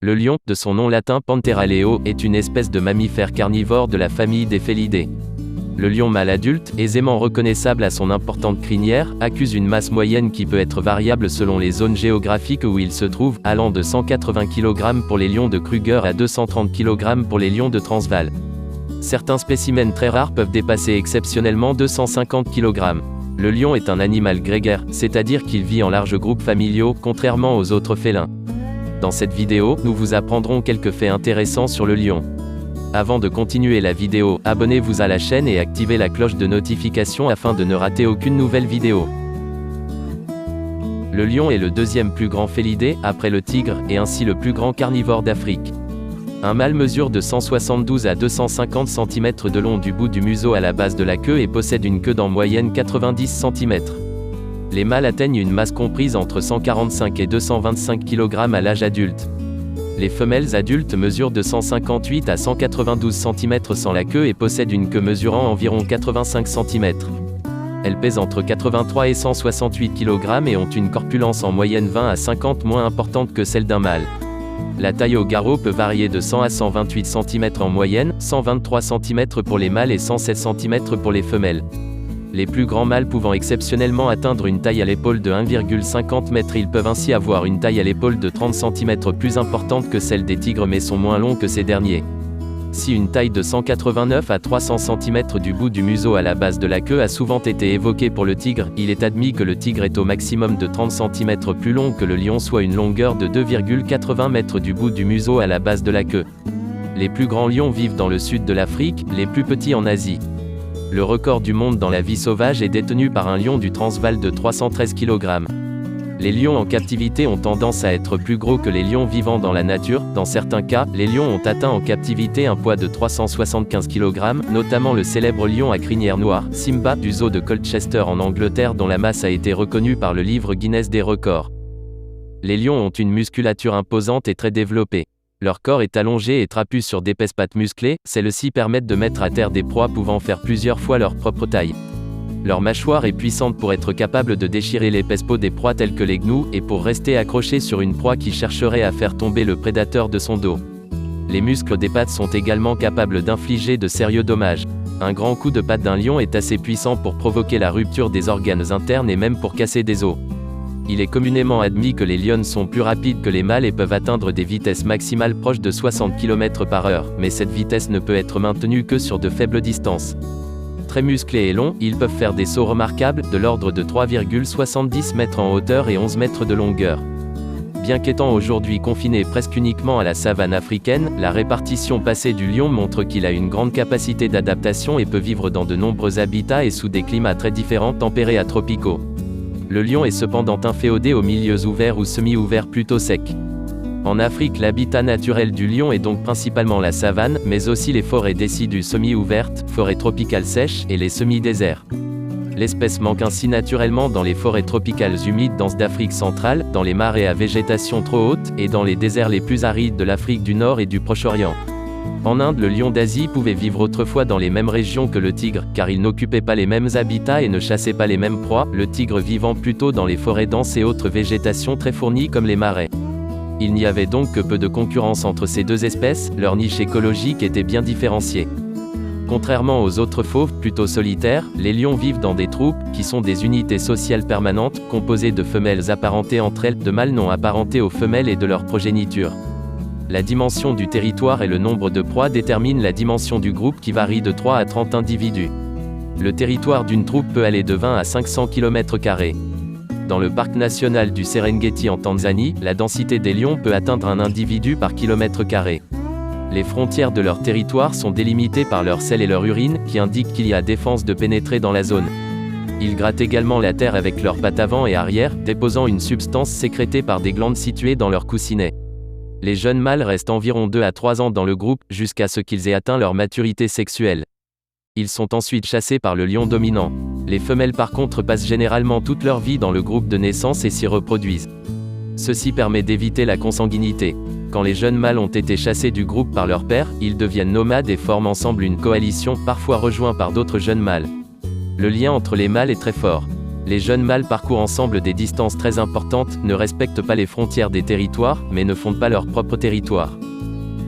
Le lion, de son nom latin Panthera leo, est une espèce de mammifère carnivore de la famille des félidés. Le lion mâle adulte, aisément reconnaissable à son importante crinière, accuse une masse moyenne qui peut être variable selon les zones géographiques où il se trouve, allant de 180 kg pour les lions de Kruger à 230 kg pour les lions de Transvaal. Certains spécimens très rares peuvent dépasser exceptionnellement 250 kg. Le lion est un animal grégaire, c'est-à-dire qu'il vit en larges groupes familiaux, contrairement aux autres félins. Dans cette vidéo, nous vous apprendrons quelques faits intéressants sur le lion. Avant de continuer la vidéo, abonnez-vous à la chaîne et activez la cloche de notification afin de ne rater aucune nouvelle vidéo. Le lion est le deuxième plus grand félidé, après le tigre, et ainsi le plus grand carnivore d'Afrique. Un mâle mesure de 172 à 250 cm de long du bout du museau à la base de la queue et possède une queue d'en moyenne 90 cm. Les mâles atteignent une masse comprise entre 145 et 225 kg à l'âge adulte. Les femelles adultes mesurent de 158 à 192 cm sans la queue et possèdent une queue mesurant environ 85 cm. Elles pèsent entre 83 et 168 kg et ont une corpulence en moyenne 20 à 50 moins importante que celle d'un mâle. La taille au garrot peut varier de 100 à 128 cm en moyenne, 123 cm pour les mâles et 116 cm pour les femelles. Les plus grands mâles pouvant exceptionnellement atteindre une taille à l'épaule de 1,50 m, ils peuvent ainsi avoir une taille à l'épaule de 30 cm plus importante que celle des tigres mais sont moins longs que ces derniers. Si une taille de 189 à 300 cm du bout du museau à la base de la queue a souvent été évoquée pour le tigre, il est admis que le tigre est au maximum de 30 cm plus long que le lion, soit une longueur de 2,80 m du bout du museau à la base de la queue. Les plus grands lions vivent dans le sud de l'Afrique, les plus petits en Asie. Le record du monde dans la vie sauvage est détenu par un lion du Transvaal de 313 kg. Les lions en captivité ont tendance à être plus gros que les lions vivants dans la nature. Dans certains cas, les lions ont atteint en captivité un poids de 375 kg, notamment le célèbre lion à crinière noire, Simba, du zoo de Colchester en Angleterre, dont la masse a été reconnue par le livre Guinness des records. Les lions ont une musculature imposante et très développée. Leur corps est allongé et trapu sur d'épaisses pattes musclées, celles-ci permettent de mettre à terre des proies pouvant faire plusieurs fois leur propre taille. Leur mâchoire est puissante pour être capable de déchirer l'épaisse peau des proies telles que les gnous, et pour rester accroché sur une proie qui chercherait à faire tomber le prédateur de son dos. Les muscles des pattes sont également capables d'infliger de sérieux dommages. Un grand coup de patte d'un lion est assez puissant pour provoquer la rupture des organes internes et même pour casser des os. Il est communément admis que les lionnes sont plus rapides que les mâles et peuvent atteindre des vitesses maximales proches de 60 km/h, mais cette vitesse ne peut être maintenue que sur de faibles distances. Très musclés et longs, ils peuvent faire des sauts remarquables, de l'ordre de 3,70 m en hauteur et 11 m de longueur. Bien qu'étant aujourd'hui confiné presque uniquement à la savane africaine, la répartition passée du lion montre qu'il a une grande capacité d'adaptation et peut vivre dans de nombreux habitats et sous des climats très différents, tempérés à tropicaux. Le lion est cependant inféodé aux milieux ouverts ou semi-ouverts plutôt secs. En Afrique, l'habitat naturel du lion est donc principalement la savane, mais aussi les forêts décidues semi-ouvertes, forêts tropicales sèches, et les semi-déserts. L'espèce manque ainsi naturellement dans les forêts tropicales humides denses d'Afrique centrale, dans les marais à végétation trop haute, et dans les déserts les plus arides de l'Afrique du Nord et du Proche-Orient. En Inde, le lion d'Asie pouvait vivre autrefois dans les mêmes régions que le tigre, car il n'occupait pas les mêmes habitats et ne chassait pas les mêmes proies, le tigre vivant plutôt dans les forêts denses et autres végétations très fournies comme les marais. Il n'y avait donc que peu de concurrence entre ces deux espèces, leur niche écologique était bien différenciée. Contrairement aux autres fauves, plutôt solitaires, les lions vivent dans des troupes, qui sont des unités sociales permanentes, composées de femelles apparentées entre elles, de mâles non apparentés aux femelles et de leur progéniture. La dimension du territoire et le nombre de proies déterminent la dimension du groupe qui varie de 3 à 30 individus. Le territoire d'une troupe peut aller de 20 à 500 km². Dans le parc national du Serengeti en Tanzanie, la densité des lions peut atteindre un individu par km². Les frontières de leur territoire sont délimitées par leur sel et leur urine, qui indiquent qu'il y a défense de pénétrer dans la zone. Ils grattent également la terre avec leurs pattes avant et arrière, déposant une substance sécrétée par des glandes situées dans leur coussinet. Les jeunes mâles restent environ 2 à 3 ans dans le groupe, jusqu'à ce qu'ils aient atteint leur maturité sexuelle. Ils sont ensuite chassés par le lion dominant. Les femelles par contre passent généralement toute leur vie dans le groupe de naissance et s'y reproduisent. Ceci permet d'éviter la consanguinité. Quand les jeunes mâles ont été chassés du groupe par leur père, ils deviennent nomades et forment ensemble une coalition, parfois rejoints par d'autres jeunes mâles. Le lien entre les mâles est très fort. Les jeunes mâles parcourent ensemble des distances très importantes, ne respectent pas les frontières des territoires, mais ne fondent pas leur propre territoire.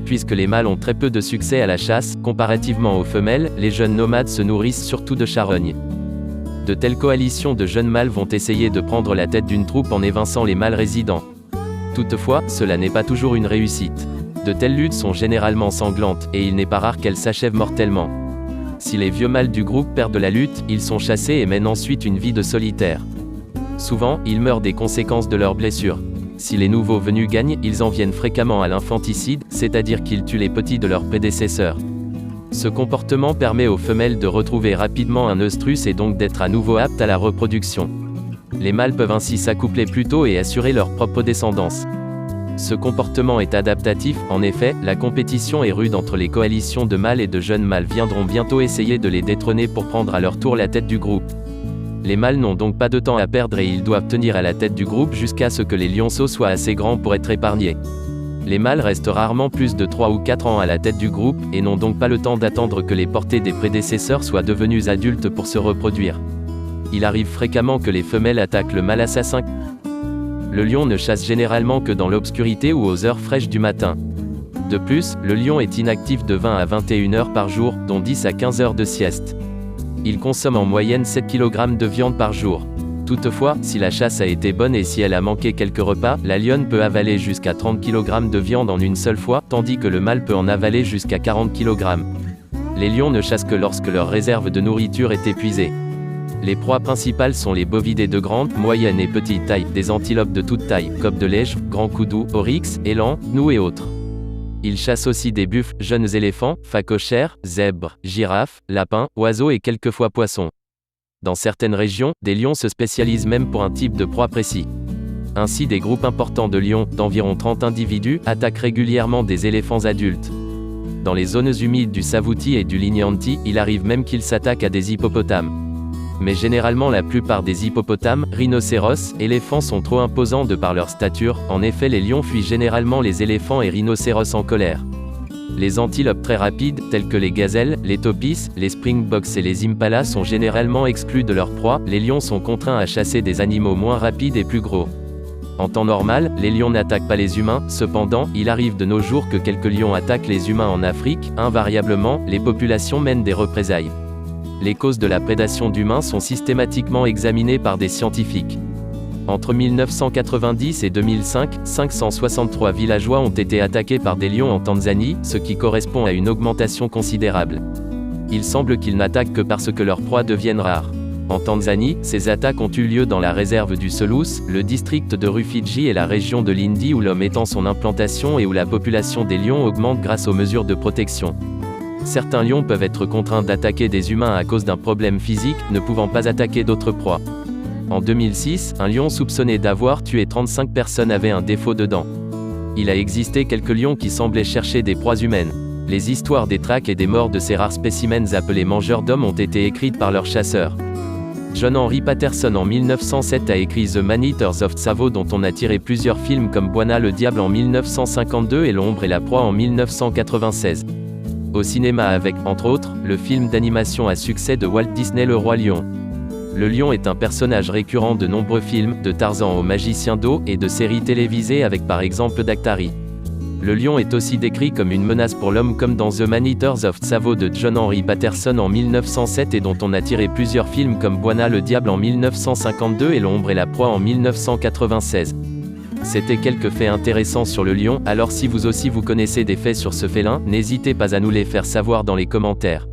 Puisque les mâles ont très peu de succès à la chasse, comparativement aux femelles, les jeunes nomades se nourrissent surtout de charognes. De telles coalitions de jeunes mâles vont essayer de prendre la tête d'une troupe en évinçant les mâles résidents. Toutefois, cela n'est pas toujours une réussite. De telles luttes sont généralement sanglantes, et il n'est pas rare qu'elles s'achèvent mortellement. Si les vieux mâles du groupe perdent la lutte, ils sont chassés et mènent ensuite une vie de solitaire. Souvent, ils meurent des conséquences de leurs blessures. Si les nouveaux venus gagnent, ils en viennent fréquemment à l'infanticide, c'est-à-dire qu'ils tuent les petits de leurs prédécesseurs. Ce comportement permet aux femelles de retrouver rapidement un œstrus et donc d'être à nouveau aptes à la reproduction. Les mâles peuvent ainsi s'accoupler plus tôt et assurer leur propre descendance. Ce comportement est adaptatif, en effet, la compétition est rude entre les coalitions de mâles et de jeunes mâles viendront bientôt essayer de les détrôner pour prendre à leur tour la tête du groupe. Les mâles n'ont donc pas de temps à perdre et ils doivent tenir à la tête du groupe jusqu'à ce que les lionceaux soient assez grands pour être épargnés. Les mâles restent rarement plus de 3 ou 4 ans à la tête du groupe, et n'ont donc pas le temps d'attendre que les portées des prédécesseurs soient devenus adultes pour se reproduire. Il arrive fréquemment que les femelles attaquent le mâle assassin. Le lion ne chasse généralement que dans l'obscurité ou aux heures fraîches du matin. De plus, le lion est inactif de 20 à 21 heures par jour, dont 10 à 15 heures de sieste. Il consomme en moyenne 7 kg de viande par jour. Toutefois, si la chasse a été bonne et si elle a manqué quelques repas, la lionne peut avaler jusqu'à 30 kg de viande en une seule fois, tandis que le mâle peut en avaler jusqu'à 40 kg. Les lions ne chassent que lorsque leur réserve de nourriture est épuisée. Les proies principales sont les bovidés de grande, moyenne et petite taille, des antilopes de toute taille, coqs de liège, grands coudous, oryx, élans, gnous et autres. Ils chassent aussi des buffles, jeunes éléphants, phacochères, zèbres, girafes, lapins, oiseaux et quelquefois poissons. Dans certaines régions, des lions se spécialisent même pour un type de proie précis. Ainsi des groupes importants de lions, d'environ 30 individus, attaquent régulièrement des éléphants adultes. Dans les zones humides du Savuti et du Linyanti, il arrive même qu'ils s'attaquent à des hippopotames. Mais généralement la plupart des hippopotames, rhinocéros, éléphants sont trop imposants de par leur stature, en effet les lions fuient généralement les éléphants et rhinocéros en colère. Les antilopes très rapides, telles que les gazelles, les topis, les springboks et les impalas sont généralement exclus de leur proie, les lions sont contraints à chasser des animaux moins rapides et plus gros. En temps normal, les lions n'attaquent pas les humains, cependant, il arrive de nos jours que quelques lions attaquent les humains en Afrique, invariablement, les populations mènent des représailles. Les causes de la prédation d'humains sont systématiquement examinées par des scientifiques. Entre 1990 et 2005, 563 villageois ont été attaqués par des lions en Tanzanie, ce qui correspond à une augmentation considérable. Il semble qu'ils n'attaquent que parce que leurs proies deviennent rares. En Tanzanie, ces attaques ont eu lieu dans la réserve du Selous, le district de Rufiji et la région de Lindi où l'homme étend son implantation et où la population des lions augmente grâce aux mesures de protection. Certains lions peuvent être contraints d'attaquer des humains à cause d'un problème physique, ne pouvant pas attaquer d'autres proies. En 2006, un lion soupçonné d'avoir tué 35 personnes avait un défaut de dents. Il a existé quelques lions qui semblaient chercher des proies humaines. Les histoires des traques et des morts de ces rares spécimens appelés mangeurs d'hommes ont été écrites par leurs chasseurs. John Henry Patterson en 1907 a écrit The Man-Eaters of Tsavo dont on a tiré plusieurs films comme Bwana le Diable en 1952 et L'Ombre et la Proie en 1996. Au cinéma avec, entre autres, le film d'animation à succès de Walt Disney Le Roi Lion. Le lion est un personnage récurrent de nombreux films, de Tarzan au Magicien d'eau, et de séries télévisées avec par exemple Daktari. Le lion est aussi décrit comme une menace pour l'homme comme dans The Man-Eaters of Tsavo de John Henry Patterson en 1907 et dont on a tiré plusieurs films comme Bwana le Diable en 1952 et L'Ombre et la Proie en 1996. C'était quelques faits intéressants sur le lion, alors si vous aussi vous connaissez des faits sur ce félin, n'hésitez pas à nous les faire savoir dans les commentaires.